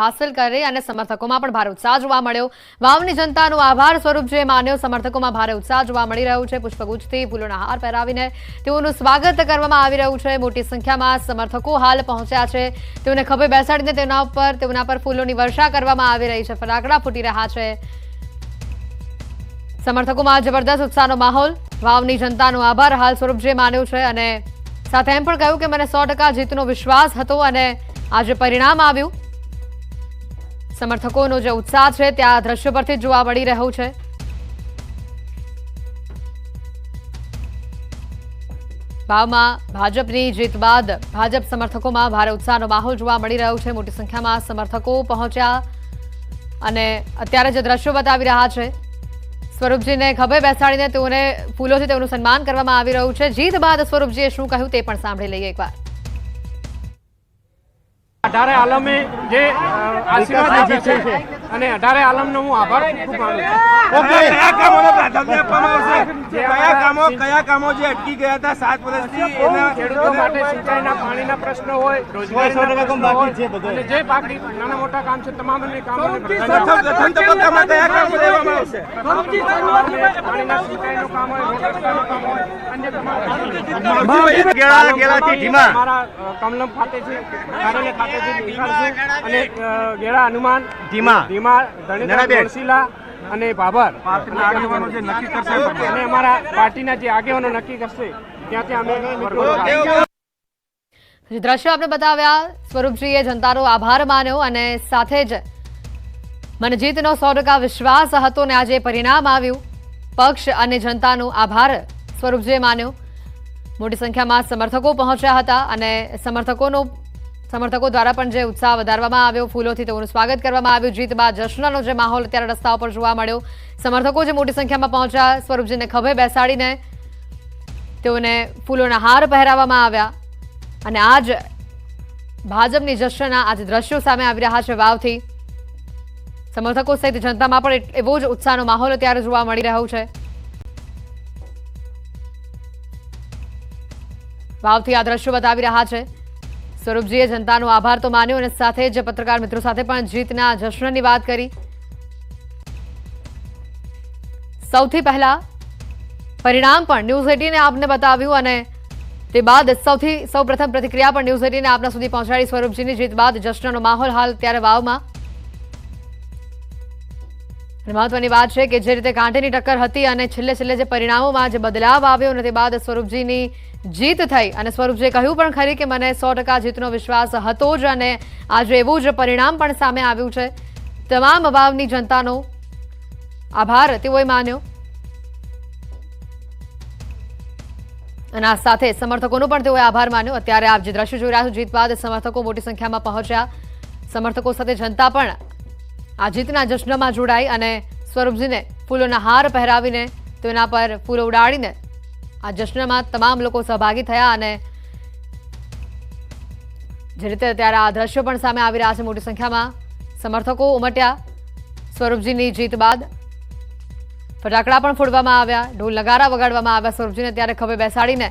હાંસલ કરી અને સમર્થકોમાં પણ ભારે ઉત્સાહ જોવા મળ્યો। વાવની જનતાનો આભાર સ્વરૂપજીએ માન્યો। સમર્થકોમાં ભારે ઉત્સાહ જોવા મળી રહ્યો છે। પુષ્પગુચ્છથી ફૂલોના હાર પહેરાવીને તેઓનું સ્વાગત કરવામાં આવી રહ્યું છે। મોટી સંખ્યામાં સમર્થકો હાલ પહોંચ્યા છે। તેઓને ખભે બેસાડીને તેઓના પર ફૂલોની વર્ષા કરવામાં આવી રહી છે। ફટાકડા ફૂટી રહ્યા છે। સમર્થકોમાં જબરદસ્ત ઉત્સાહનો માહોલ। વાવની જનતાનો આભાર હાલ સ્વરૂપજીએ માન્યો છે અને સાથે એમ પણ કહ્યું કે મને 100% જીતનો વિશ્વાસ હતો અને આજે પરિણામ આવ્યું। સમર્થકોનો જે ઉત્સાહ છે ત્યાં દ્રશ્યો પરથી જોવા મળી રહ્યો છે। વાવમાં ભાજપની જીત બાદ ભાજપ સમર્થકોમાં ભારે ઉત્સાહનો માહોલ જોવા મળી રહ્યો છે। મોટી સંખ્યામાં સમર્થકો પહોંચ્યા અને અત્યારે જે દ્રશ્યો બતાવી રહ્યા છે સ્વરૂપજીને ખભે બેસાડીને તેઓને ફૂલોથી તેઓનું સન્માન કરવામાં આવી રહ્યું છે। જીત બાદ સ્વરૂપજીએ શું કહ્યું તે પણ સાંભળી લઈએ એકવાર। 18 આલમે જે આશીર્વાદ આપ્યા છે અને 18 આલમનો હું આભાર ખૂબ માનું છું। ઓકે, કયા કામોને પ્રાધાન્ય આપવામાં આવશે? કયા કામો જે અટકી ગયા હતા 7 વર્ષથી એના ખેડૂતો માટે સિંચાઈના પાણીના પ્રશ્નો હોય, રોજગારીના પ્રશ્નો હોય અને જે બાકી નાના મોટા કામ છે તમામને કામોને પ્રથમ તબક્કામાં કયા કામો લેવામાં આવશે? પાણીના સિંચાઈનું કામ હોય, રોડ રસ્તાનું કામ હોય, અન્ય તમામ અમારા કમલમ ખાતેથી કાર્યાલય ખાતેથી નીકળશું અને ગેડા હનુમાન ધીમા ધણીધર ગોળશીલા અને ભાભર અને અમારા પાર્ટીના જે આગેવાનો નક્કી કરશે ત્યાંથી અમે દ્રશ્યો આપણે બતાવ્યા। સ્વરૂપજીએ જનતાનો આભાર માન્યો અને સાથે જ મને જીતનો 100% વિશ્વાસ હતો ને આજે પરિણામ આવ્યું। પક્ષ અને જનતાનો આભાર સ્વરૂપજીએ માન્યો। મોટી સંખ્યામાં સમર્થકો પહોંચ્યા હતા અને સમર્થકો દ્વારા પણ જે ઉત્સાહ વધારવામાં આવ્યો, ફૂલોથી તેઓનું સ્વાગત કરવામાં આવ્યું। જીત બાદ જશ્નનો જે માહોલ અત્યારે રસ્તાઓ પર જોવા મળ્યો। સમર્થકો જે મોટી સંખ્યામાં પહોંચ્યા, સ્વરૂપજીને ખભે બેસાડીને તેઓને ફૂલોના હાર પહેરાવવામાં આવ્યા અને આજ ભાજપની જશ્નના આજે દ્રશ્યો સામે આવી રહ્યા છે। વાવથી સમર્થકો સહિત જનતામાં પણ એવો જ ઉત્સાહનો માહોલ અત્યારે જોવા મળી રહ્યો છે। વાવથી આ દ્રશ્યો બતાવી રહ્યા છે। સ્વરૂપજીએ જનતાનો આભાર તો માન્યો અને સાથે જ પત્રકાર મિત્રો સાથે પણ જીતના જશ્નની વાત કરી। સૌથી પહેલા પરિણામ પણ ન્યૂઝ 18 આપને બતાવ્યું અને તે બાદ સૌપ્રથમ પ્રતિક્રિયા પણ ન્યૂઝ 18 આપના સુધી પહોંચાડી। સ્વરૂપજીની જીત બાદ જશ્નનો માહોલ હાલ ત્યારે વાવમાં। મહત્વની વાત છે કે જે રીતે કાંટેની ટક્કર હતી અને છેલ્લે જે પરિણામોમાં જે બદલાવ આવ્યો અને તે બાદ સ્વરૂપજીની જીત થઈ અને સ્વરૂપજીએ કહ્યું પણ ખરી કે મને 100% જીતનો વિશ્વાસ હતો જ અને આજે એવું જ પરિણામ પણ સામે આવ્યું છે। તમામ વાવની જનતાનો આભાર તેઓએ માન્યો અને આ સાથે સમર્થકોનો પણ તેઓએ આભાર માન્યો। અત્યારે આપ જે દ્રશ્યો જોઈ રહ્યા છો, જીત બાદ સમર્થકો મોટી સંખ્યામાં પહોંચ્યા। સમર્થકો સાથે જનતા પણ આ જીતના જશ્નમાં જોડાઈ અને સ્વરૂપજીને ફૂલોના હાર પહેરાવીને તેના પર ફૂલો ઉડાડીને આ જશ્નમાં તમામ લોકો સહભાગી થયા અને જે રીતે અત્યારે આ દ્રશ્યો પણ સામે આવી રહ્યા છે। મોટી સંખ્યામાં સમર્થકો ઉમટ્યા। સ્વરૂપજીની જીત બાદ ફટાકડા પણ ફોડવામાં આવ્યા, ઢોલ નગારા વગાડવામાં આવ્યા। સ્વરૂપજીને ત્યારે ખભે બેસાડીને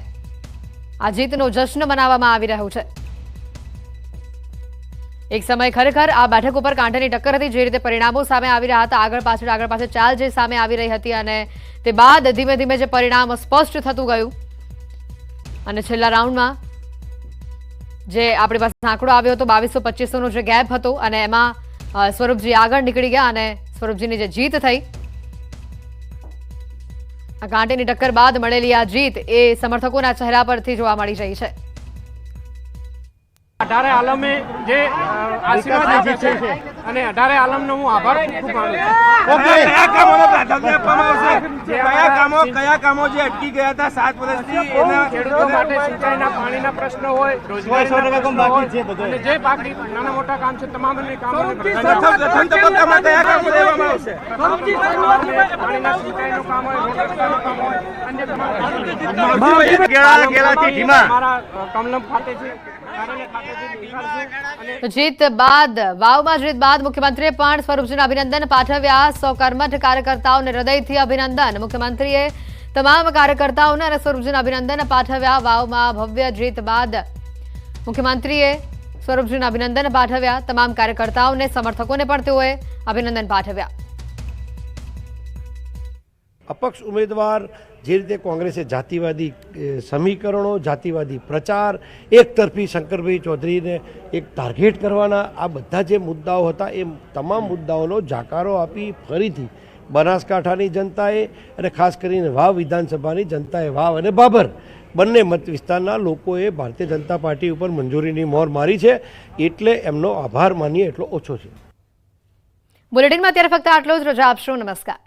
આ જીતનો જશ્ન મનાવવામાં આવી રહ્યો છે। એક સમય ખરેખર આ બેઠક ઉપર કાંટાની ટક્કર હતી। જે રીતે પરિણામો સામે આવી રહ્યા હતા, આગળ પાછળ ચાલ જે સામે આવી રહી હતી અને તે બાદ ધીમે ધીમે જે પરિણામ સ્પષ્ટ થતું ગયું અને છેલ્લા રાઉન્ડમાં જે આપણી પાસે આંકડો આવ્યો હતો 2200-2500 નો જે ગેપ હતો અને એમાં સ્વરૂપજી આગળ નીકળી ગયા અને સ્વરૂપજીની જે જીત થઈ, આ કાંટેની ટક્કર બાદ મળેલી આ જીત એ સમર્થકોના ચહેરા પરથી જોવા મળી રહી છે। 18 આલમે જે આશીર્વાદ આપ્યા છે અને 18 આલમનો હું આભાર ખૂબ માનું છું। ઓકે, કયા કામોને પ્રાધાન્ય આપવામાં આવશે? કયા કામો જે અટકી ગયા હતા 7 વર્ષથી એના ખેડૂતો માટે સિંચાઈના પાણીના પ્રશ્નો હોય, રોજગારીના પ્રશ્નો હોય અને જે બાકી નાના મોટા કામ છે તમામને કામોને પ્રથમ તબક્કામાં કયા કામો લેવામાં આવશે? પાણીના સિંચાઈનું કામ હોય, રોડ રસ્તાનું કામ હોય, અન્ય તમામ અમારા કમલમ ખાતેથી જીત બાદ વાવમાં જીત બાદ મુખ્યમંત્રીએ પણ સ્વરૂપજીને અભિનંદન પાઠવ્યા। 100 કર્મઠ કાર્યકર્તાઓને હૃદયથી અભિનંદન। મુખ્યમંત્રીએ તમામ કાર્યકર્તાઓને અને સ્વરૂપજીને અભિનંદન પાઠવ્યા। વાવમાં ભવ્ય જીત બાદ મુખ્યમંત્રીએ સ્વરૂપજીને અભિનંદન પાઠવ્યા. તમામ કાર્યકર્તાઓને સમર્થકોને પણ તેઓએ અભિનંદન પાઠવ્યા. અપક્ષ ઉમેદવાર જે રીતે કોંગ્રેસે જાતિવાદી સમીકરણો, જાતિવાદી પ્રચાર, એકતરફી શંકરભાઈ ચૌધરીને એક ટાર્ગેટ કરવાના, આ બધા જે મુદ્દાઓ હતા એ તમામ મુદ્દાઓનો જાકારો આપી ફરીથી બનાસકાંઠાની જનતાએ અને ખાસ કરીને વાવ વિધાનસભાની જનતાએ, વાવ અને બાબર બંને મત વિસ્તારના લોકોએ ભારતીય જનતા પાર્ટી ઉપર મંજૂરીની મોહર મારી છે, એટલે એમનો આભાર માનીએ એટલો ઓછો છે. બુલેટિનમાં અત્યારે ફક્ત આટલો જ. રજા આપશો. નમસ્કાર.